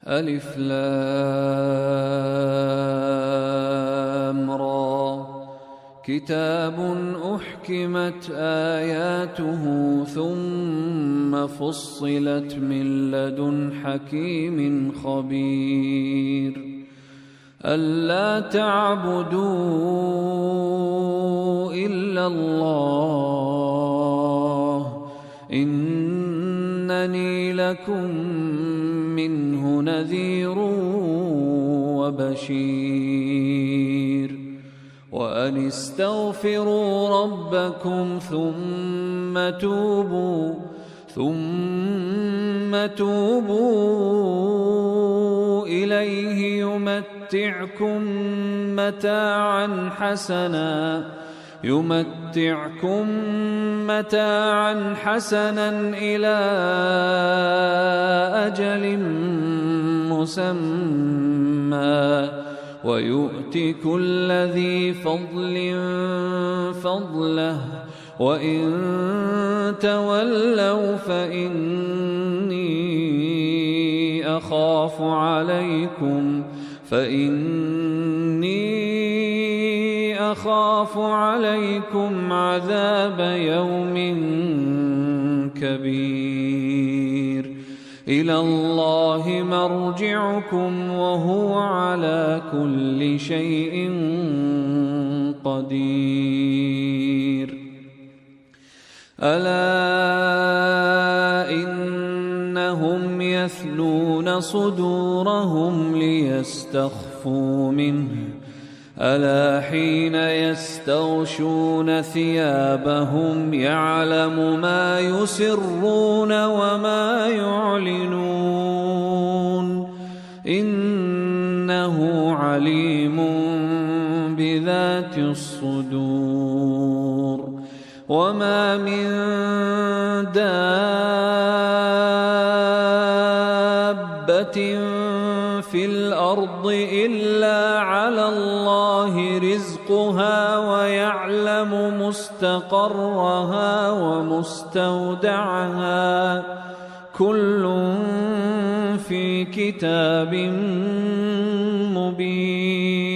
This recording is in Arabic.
ألف لام را كتاب أحكمت آياته ثم فصلت من لدن حكيم خبير ألا تعبدوا إلا الله إنني لكم منه نذير وبشير وأن استغفروا ربكم ثم توبوا إليه يمتعكم متاعا حسنا إلى أجل مسمى ويؤت كل ذي فضل فضله وإن تولوا فإني أخاف عليكم عذاب يوم كبير إلى الله مرجعكم وهو على كل شيء قدير ألا إنهم يثنون صدورهم ليستخفوا منه ألا حين يستغشون ثيابهم يعلم ما يسرون وما يعلنون إنه عليم بذات الصدور وما من دابة في الأرض إلا على الله رزقها ويعلم مستقرها ومستودعها كل في كتاب مبين